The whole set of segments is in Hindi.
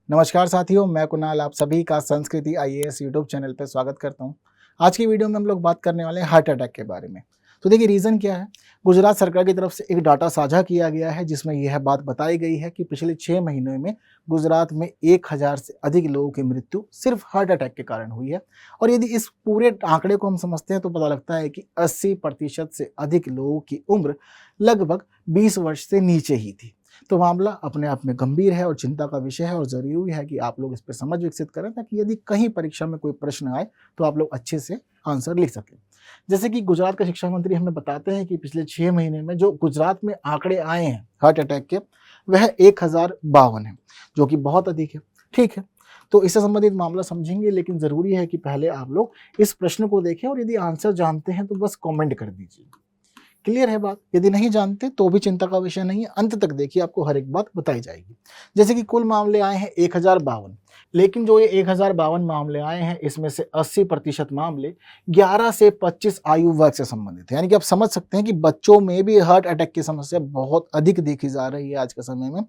नमस्कार साथियों, मैं कुणाल आप सभी का संस्कृति आईएएस यूट्यूब चैनल पर स्वागत करता हूं। आज की वीडियो में हम लोग बात करने वाले हैं हार्ट अटैक के बारे में। तो देखिए रीज़न क्या है। गुजरात सरकार की तरफ से एक डाटा साझा किया गया है जिसमें यह बात बताई गई है कि पिछले 6 महीनों में गुजरात में 1000 से अधिक लोगों की मृत्यु सिर्फ हार्ट अटैक के कारण हुई है। और यदि इस पूरे आंकड़े को हम समझते हैं तो पता लगता है कि 80% से अधिक लोगों की उम्र लगभग 20 वर्ष से नीचे ही थी। तो मामला अपने आप में गंभीर है और चिंता का विषय है और ज़रूरी है कि आप लोग इस पर समझ विकसित करें ताकि यदि कहीं परीक्षा में कोई प्रश्न आए तो आप लोग अच्छे से आंसर लिख सकें। जैसे कि गुजरात के शिक्षा मंत्री हमें बताते हैं कि पिछले 6 महीने में जो गुजरात में आंकड़े आए हैं हार्ट अटैक के, वह 1052 है, जो कि बहुत अधिक है। ठीक है, तो इससे संबंधित मामला समझेंगे, लेकिन ज़रूरी है कि पहले आप लोग इस प्रश्न को देखें और यदि आंसर जानते हैं तो बस कमेंट कर दीजिए। क्लियर है बात। यदि नहीं जानते तो भी चिंता का विषय नहीं है, अंत तक देखिए, आपको हर एक बात बताई जाएगी। जैसे कि कुल मामले आए हैं 1052, लेकिन जो ये 1052 मामले आए हैं इसमें से 80% मामले 11 से 25 आयु वर्ग से संबंधित है। यानी कि आप समझ सकते हैं कि बच्चों में भी हार्ट अटैक की समस्या बहुत अधिक देखी जा रही है आज के समय में,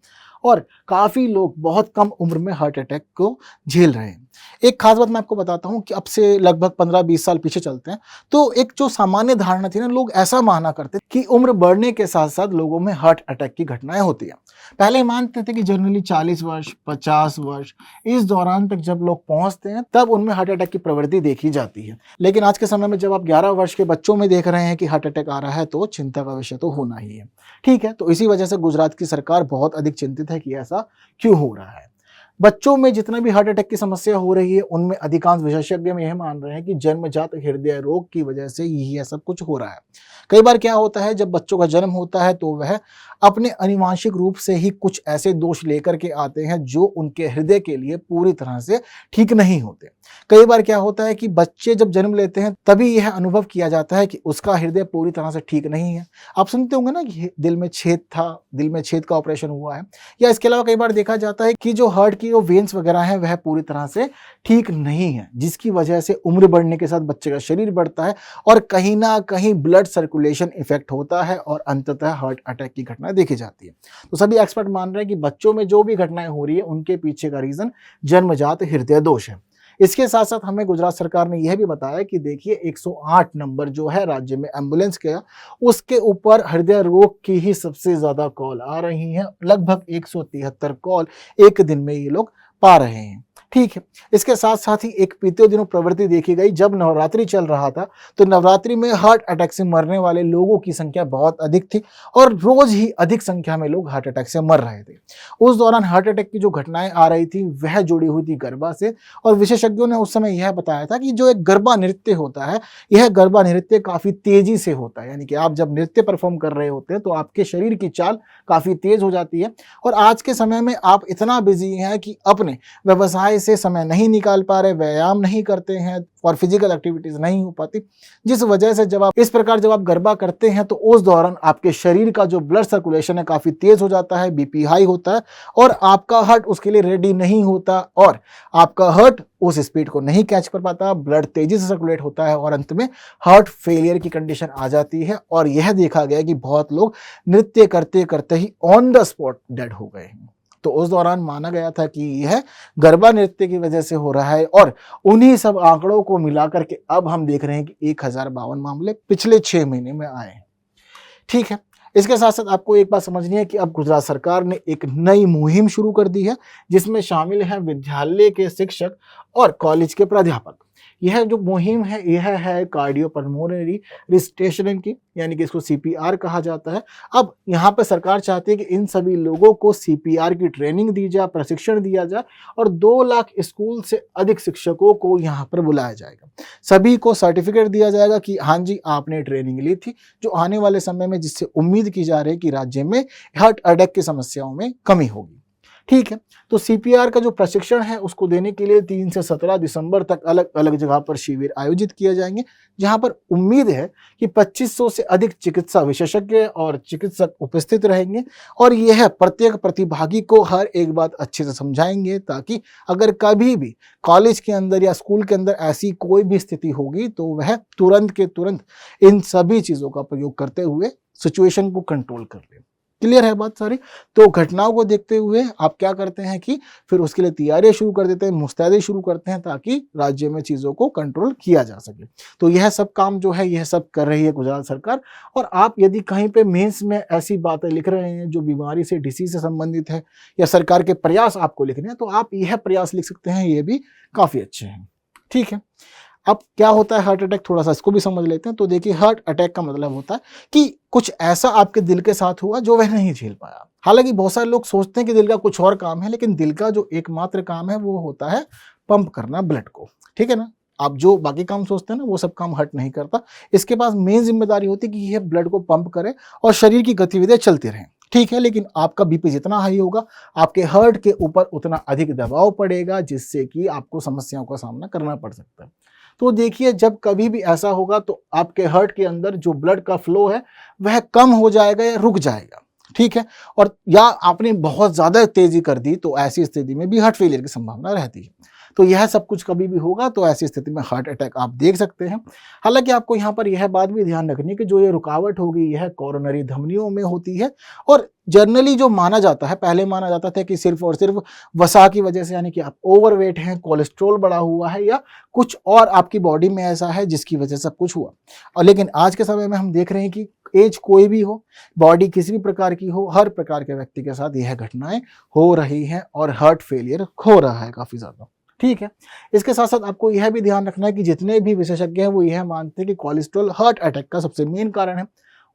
और काफ़ी लोग बहुत कम उम्र में हार्ट अटैक को झेल रहे हैं। एक खास बात मैं आपको बताता हूँ कि अब से लगभग 15-20 साल पीछे चलते हैं तो एक जो सामान्य धारणा थी ना, लोग ऐसा माना करते कि उम्र बढ़ने के साथ साथ लोगों में हार्ट अटैक की घटनाएं होती हैं। पहले मानते थे कि जनरली 40 वर्ष 50 वर्ष इस दौरान तक जब लोग पहुंचते हैं तब उनमें हार्ट अटैक की प्रवृत्ति देखी जाती है। लेकिन आज के समय में जब आप 11 वर्ष के बच्चों में देख रहे हैं कि हार्ट अटैक आ रहा है तो चिंता का विषय तो होना ही है। ठीक है, तो इसी वजह से गुजरात की सरकार बहुत अधिक चिंतित है कि ऐसा क्यों हो रहा है। बच्चों में जितना भी हार्ट अटैक की समस्या हो रही है उनमें अधिकांश विशेषज्ञ यह मान रहे हैं कि जन्मजात हृदय रोग की वजह से यह सब कुछ हो रहा है। कई बार क्या होता है, जब बच्चों का जन्म होता है तो वह अपने आनुवांशिक रूप से ही कुछ ऐसे दोष लेकर के आते हैं जो उनके हृदय के लिए पूरी तरह से ठीक नहीं होते। कई बार क्या होता है कि बच्चे जब जन्म लेते हैं तभी यह अनुभव किया जाता है कि उसका हृदय पूरी तरह से ठीक नहीं है। आप सुनते होंगे ना कि दिल में छेद था, दिल में छेद का ऑपरेशन हुआ है। या इसके अलावा कई बार देखा जाता है कि जो हार्ट की जो वेन्स वगैरह हैं वह पूरी तरह से ठीक नहीं है, जिसकी वजह से उम्र बढ़ने के साथ बच्चे का शरीर बढ़ता है और कहीं ना कहीं ब्लड सर्कुलेशन इफेक्ट होता है और अंततः हार्ट अटैक की घटना देखी जाती है। तो सभी एक्सपर्ट मान रहे हैं कि बच्चों में जो भी घटनाएं हो रही है उनके पीछे का रीजन जन्मजात हृदय दोष है। इसके साथ साथ हमें गुजरात सरकार ने यह भी बताया कि देखिए 108 नंबर जो है राज्य में एम्बुलेंस का, उसके ऊपर हृदय रोग की ही सबसे ज्यादा कॉल आ रही हैं। लगभग 173 कॉल एक दिन में ये लोग पा रहे हैं। ठीक है, इसके साथ साथ ही एक बीते दिनों प्रवृत्ति देखी गई। जब नवरात्रि चल रहा था तो नवरात्रि में हार्ट अटैक से मरने वाले लोगों की संख्या बहुत अधिक थी और रोज ही अधिक संख्या में लोग हार्ट अटैक से मर रहे थे। उस दौरान हार्ट अटैक की जो घटनाएं आ रही थी वह जुड़ी हुई थी गरबा से, और विशेषज्ञों ने उस समय यह बताया था कि जो एक गरबा नृत्य होता है, यह गरबा नृत्य काफी तेजी से होता है। यानी कि आप जब नृत्य परफॉर्म कर रहे होते हैं तो आपके शरीर की चाल काफी तेज हो जाती है, और आज के समय में आप इतना बिजी हैं कि अपने व्यवसाय से समय नहीं निकाल पा रहे, व्यायाम नहीं करते हैं और फिजिकल एक्टिविटीज नहीं हो पाती, जिस वजह से जब आप गरबा करते हैं तो उस दौरान आपके शरीर का जो ब्लड सर्कुलेशन है काफी तेज हो जाता है, बीपी हाई होता है और आपका हार्ट उसके लिए रेडी नहीं होता और आपका हार्ट उस स्पीड को नहीं कैच कर पाता, ब्लड तेजी से सर्कुलेट होता है और अंत में हार्ट फेलियर की कंडीशन आ जाती है। और यह देखा गया कि बहुत लोग नृत्य करते करते ही ऑन द स्पॉट डेड हो गए हैं। तो उस दौरान माना गया था कि यह गरबा नृत्य की वजह से हो रहा है, और उन्हीं सब आंकड़ों को मिलाकर के अब हम देख रहे हैं कि 1052 मामले पिछले 6 महीने में आए हैं। ठीक है, इसके साथ साथ आपको एक बात समझनी है कि अब गुजरात सरकार ने एक नई मुहिम शुरू कर दी है जिसमें शामिल है विद्यालय के शिक्षक और कॉलेज के प्राध्यापक। यह जो मुहिम है यह है कार्डियोपल्मोनरी रिसस्टेशन की, यानी कि इसको सीपीआर कहा जाता है। अब यहाँ पर सरकार चाहती है कि इन सभी लोगों को सीपीआर की ट्रेनिंग दी जाए, प्रशिक्षण दिया जाए और 2 लाख स्कूल से अधिक शिक्षकों को यहाँ पर बुलाया जाएगा। सभी को सर्टिफिकेट दिया जाएगा कि हाँ जी आपने ट्रेनिंग ली थी, जो आने वाले समय में जिससे उम्मीद की जा रही है कि राज्य में हार्ट अटैक की समस्याओं में कमी होगी। ठीक है, तो सीपीआर का जो प्रशिक्षण है उसको देने के लिए 3 से 17 दिसंबर तक अलग अलग जगह पर शिविर आयोजित किए जाएंगे, जहां पर उम्मीद है कि 2500 से अधिक चिकित्सा विशेषज्ञ और चिकित्सक उपस्थित रहेंगे और यह प्रत्येक प्रतिभागी को हर एक बात अच्छे से समझाएंगे, ताकि अगर कभी भी कॉलेज के अंदर या स्कूल के अंदर ऐसी कोई भी स्थिति होगी तो वह तुरंत के तुरंत इन सभी चीजों का प्रयोग करते हुए सिचुएशन को कंट्रोल कर ले। क्लियर है बात सारी। तो घटनाओं को देखते हुए आप क्या करते हैं कि फिर उसके लिए तैयारियां शुरू कर देते हैं, मुस्तैदी शुरू करते हैं ताकि राज्य में चीज़ों को कंट्रोल किया जा सके। तो यह सब काम जो है यह सब कर रही है गुजरात सरकार। और आप यदि कहीं पे मेंस में ऐसी बातें लिख रहे हैं जो बीमारी से, डिसीज से संबंधित है, या सरकार के प्रयास आपको लिखने हैं, तो आप यह प्रयास लिख सकते हैं, ये भी काफ़ी अच्छे हैं। ठीक है, अब क्या होता है हार्ट अटैक, थोड़ा सा इसको भी समझ लेते हैं। तो देखिए, हार्ट अटैक का मतलब होता है कि कुछ ऐसा आपके दिल के साथ हुआ जो वह नहीं झेल पाया। हालांकि बहुत सारे लोग सोचते हैं कि दिल का कुछ और काम है, लेकिन दिल का जो एकमात्र काम है वो होता है पंप करना ब्लड को। ठीक है ना, आप जो बाकी काम सोचते हैं ना वो सब काम हार्ट नहीं करता। इसके पास मेन जिम्मेदारी होती है कि यह ब्लड को पंप करे और शरीर की गतिविधियां चलती रहें। ठीक है, लेकिन आपका बीपी जितना हाई होगा आपके हार्ट के ऊपर उतना अधिक दबाव पड़ेगा, जिससे कि आपको समस्याओं का सामना करना पड़ सकता है। तो देखिए, जब कभी भी ऐसा होगा तो आपके हार्ट के अंदर जो ब्लड का फ्लो है वह कम हो जाएगा या रुक जाएगा। ठीक है, और या आपने बहुत ज्यादा तेजी कर दी तो ऐसी स्थिति में भी हार्ट फेलियर की संभावना रहती है। तो यह सब कुछ कभी भी होगा तो ऐसी स्थिति में हार्ट अटैक आप देख सकते हैं। हालांकि आपको यहाँ पर यह बात भी ध्यान रखनी है कि जो ये रुकावट होगी यह कोरोनरी धमनियों में होती है। और जनरली जो माना जाता है, पहले माना जाता था कि सिर्फ और सिर्फ वसा की वजह से, यानी कि आप ओवरवेट हैं, कोलेस्ट्रॉल बढ़ा हुआ है, या कुछ और आपकी बॉडी में ऐसा है जिसकी वजह से सब कुछ हुआ। और लेकिन आज के समय में हम देख रहे हैं कि एज कोई भी हो, बॉडी किसी भी प्रकार की हो, हर प्रकार के व्यक्ति के साथ यह घटनाएं हो रही हैं और हार्ट फेलियर हो रहा है काफी ज्यादा। ठीक है, इसके साथ साथ आपको यह भी ध्यान रखना है कि जितने भी विशेषज्ञ हैं वो यह मानते हैं कि कोलेस्ट्रॉल हार्ट अटैक का सबसे मेन कारण है।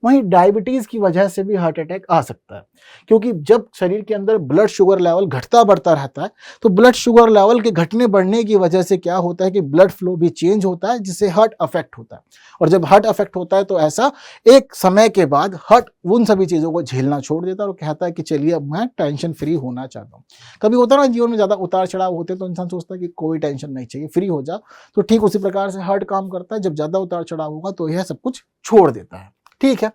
वहीं डायबिटीज की वजह से भी हार्ट अटैक आ सकता है, क्योंकि जब शरीर के अंदर ब्लड शुगर लेवल घटता बढ़ता रहता है तो ब्लड शुगर लेवल के घटने बढ़ने की वजह से क्या होता है कि ब्लड फ्लो भी चेंज होता है, जिससे हार्ट अफेक्ट होता है। और जब हार्ट अफेक्ट होता है तो ऐसा एक समय के बाद हार्ट उन सभी चीज़ों को झेलना छोड़ देता है और कहता है कि चलिए अब मैं टेंशन फ्री होना चाहता हूँ। कभी होता है ना जीवन में ज़्यादा उतार चढ़ाव होते हैं तो इंसान सोचता है कि कोई टेंशन नहीं चाहिए, फ्री हो जा। तो ठीक उसी प्रकार से हार्ट काम करता है, जब ज़्यादा उतार चढ़ाव होगा तो यह सब कुछ छोड़ देता है। ठीक है,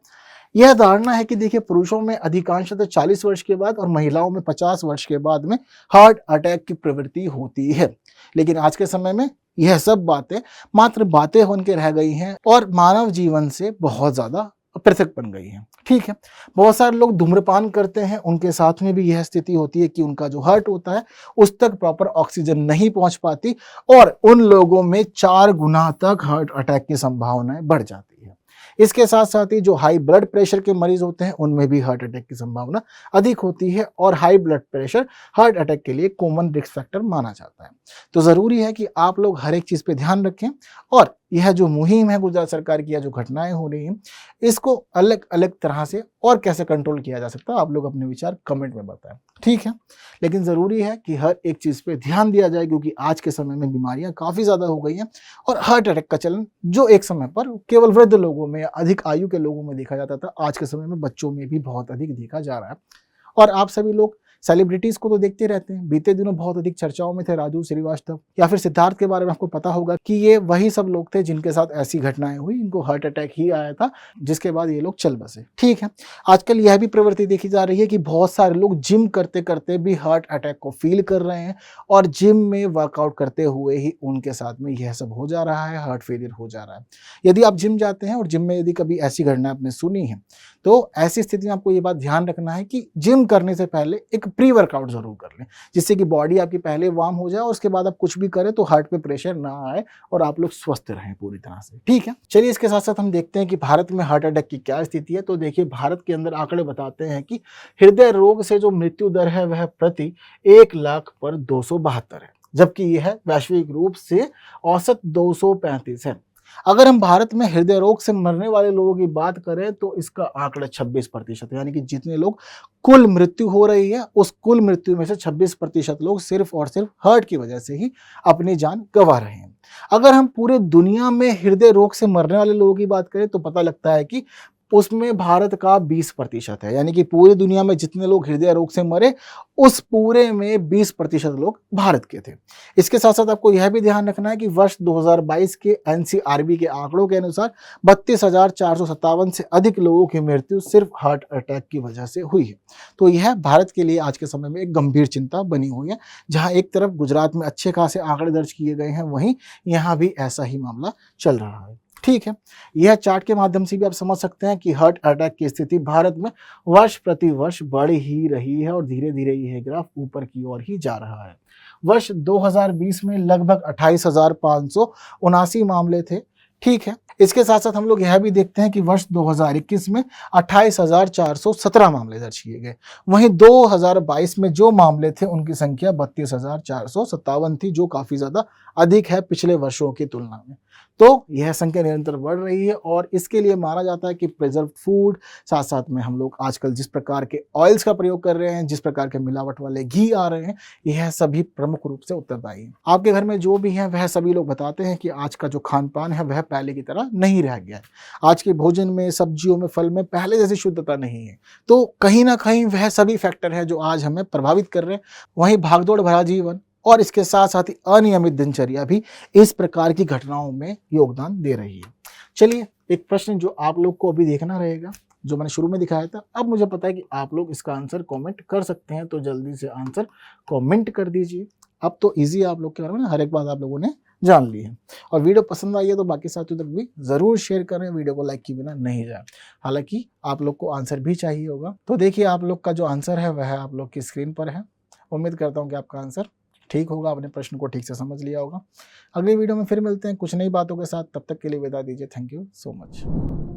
यह धारणा है कि देखिए, पुरुषों में अधिकांशतः 40 वर्ष के बाद और महिलाओं में 50 वर्ष के बाद में हार्ट अटैक की प्रवृत्ति होती है। लेकिन आज के समय में यह सब बातें मात्र बातें बन के रह गई हैं और मानव जीवन से बहुत ज्यादा पृथक बन गई हैं। ठीक है, बहुत सारे लोग धूम्रपान करते हैं, उनके साथ में भी यह स्थिति होती है कि उनका जो हार्ट होता है उस तक प्रॉपर ऑक्सीजन नहीं पहुंच पाती और उन लोगों में 4 गुना तक हार्ट अटैक की संभावनाएं बढ़ जाती है। इसके साथ साथ ही जो हाई ब्लड प्रेशर के मरीज होते हैं उनमें भी हार्ट अटैक की संभावना अधिक होती है और high blood pressure heart attack के लिए कॉमन रिस्क फैक्टर माना जाता है। तो जरूरी है कि आप लोग हर एक चीज पे ध्यान रखें और यह जो मुहिम है गुजरात सरकार की, या जो घटनाएं हो रही हैं, इसको अलग अलग तरह से और कैसे कंट्रोल किया जा सकता है, आप लोग अपने विचार कमेंट में बताएं। ठीक है, लेकिन जरूरी है कि हर एक चीज पे ध्यान दिया जाए, क्योंकि आज के समय में बीमारियां काफी ज्यादा हो गई हैं और हार्ट अटैक का चलन जो एक समय पर केवल वृद्ध लोगों में या अधिक आयु के लोगों में देखा जाता था, आज के समय में बच्चों में भी बहुत अधिक देखा जा रहा है। और आप सभी लोग सेलिब्रिटीज को तो देखते रहते हैं, बीते दिनों बहुत अधिक चर्चाओं में थे राजू श्रीवास्तव या फिर सिद्धार्थ के बारे में आपको पता होगा कि ये वही सब लोग थे जिनके साथ ऐसी घटनाएं हुई, इनको हार्ट अटैक ही आया था, जिसके बाद ये लोग चल बसे। ठीक है, आजकल यह भी प्रवृत्ति देखी जा रही है कि बहुत सारे लोग जिम करते करते भी हार्ट अटैक को फील कर रहे हैं और जिम में वर्कआउट करते हुए ही उनके साथ में यह सब हो जा रहा है, हार्ट फेलियर हो जा रहा है। यदि आप जिम जाते हैं और जिम में यदि कभी ऐसी घटना आपने सुनी है तो ऐसी स्थिति में आपको ये बात ध्यान रखना है कि जिम करने से पहले एक प्री वर्कआउट जरूर कर लें, जिससे कि बॉडी आपकी पहले वार्म हो जाए और उसके बाद आप कुछ भी करें तो हार्ट पे प्रेशर ना आए और आप लोग स्वस्थ रहें पूरी तरह से। ठीक है, चलिए इसके साथ साथ हम देखते हैं कि भारत में हार्ट अटैक की क्या स्थिति है। तो देखिए, भारत के अंदर आंकड़े बताते हैं कि हृदय रोग से जो मृत्यु दर है वह प्रति 1 लाख पर 272 है, जबकि यह वैश्विक रूप से औसत 235 है। अगर हम भारत में हृदय रोग से मरने वाले लोगों की बात करें तो इसका आंकड़ा 26% है, यानी कि जितने लोग कुल मृत्यु हो रही है उस कुल मृत्यु में से 26% लोग सिर्फ और सिर्फ हार्ट की वजह से ही अपनी जान गंवा रहे हैं। अगर हम पूरे दुनिया में हृदय रोग से मरने वाले लोगों की बात करें तो पता लगता है कि उसमें भारत का 20% है, यानी कि पूरी दुनिया में जितने लोग हृदय रोग से मरे उस पूरे में 20% लोग भारत के थे। इसके साथ साथ आपको यह भी ध्यान रखना है कि वर्ष 2022 के एनसीआरबी के आंकड़ों के अनुसार 32,457 से अधिक लोगों की मृत्यु सिर्फ हार्ट अटैक की वजह से हुई है। तो यह भारत के लिए आज के समय में एक गंभीर चिंता बनी हुई है। जहां एक तरफ गुजरात में अच्छे खासे आंकड़े दर्ज किए गए हैं, वहीं यहाँ भी ऐसा ही मामला चल रहा है। ठीक है, यह चार्ट के माध्यम से भी आप समझ सकते हैं कि हार्ट अटैक की स्थिति भारत में वर्ष प्रति वर्ष बढ़ ही रही है और धीरे धीरे यह ग्राफ ऊपर की ओर ही जा रहा है। वर्ष 2020 में लगभग 28,579 मामले थे। ठीक है, इसके साथ साथ हम लोग यह भी देखते हैं कि वर्ष 2021 में 28,417 मामले दर्ज किए गए। वहीं 2022 में जो मामले थे उनकी संख्या 32,457 थी, जो काफी ज्यादा अधिक है पिछले वर्षों की तुलना में। तो यह संख्या निरंतर बढ़ रही है और इसके लिए माना जाता है कि प्रिजर्व फूड, साथ साथ में हम लोग आजकल जिस प्रकार के ऑयल्स का प्रयोग कर रहे हैं, जिस प्रकार के मिलावट वाले घी आ रहे हैं, यह सभी प्रमुख रूप से उत्तरदायी है। आपके घर में जो भी है वह सभी लोग बताते हैं कि आज का जो खान पान है वह पहले की तरह नहीं रह गया है। आज के भोजन में, सब्जियों में, फल में पहले जैसी शुद्धता नहीं है। तो कहीं ना कहीं वह सभी फैक्टर है जो आज हमें प्रभावित कर रहे हैं। वहीं भागदौड़ भरा जीवन और इसके साथ साथ ही अनियमित दिनचर्या भी इस प्रकार की घटनाओं में योगदान दे रही है। चलिए, एक प्रश्न जो आप लोग को अभी देखना रहेगा, जो मैंने शुरू में दिखाया था, अब मुझे पता है कि आप लोग इसका आंसर कमेंट कर सकते हैं, तो जल्दी से आंसर कमेंट कर दीजिए। अब तो इजी है, आप लोग के बारे में हर एक बात आप लोगों ने जान ली है। और वीडियो पसंद आई है तो बाकी साथियों तक भी जरूर शेयर करें, वीडियो को लाइक किए बिना नहीं जाए। हालांकि आप लोग को आंसर भी चाहिए होगा, तो देखिए आप लोग का जो आंसर है वह आप लोग की स्क्रीन पर है। उम्मीद करता हूँ कि आपका आंसर ठीक होगा, आपने प्रश्न को ठीक से समझ लिया होगा। अगली वीडियो में फिर मिलते हैं कुछ नई बातों के साथ, तब तक के लिए विदा दीजिए। Thank you so much.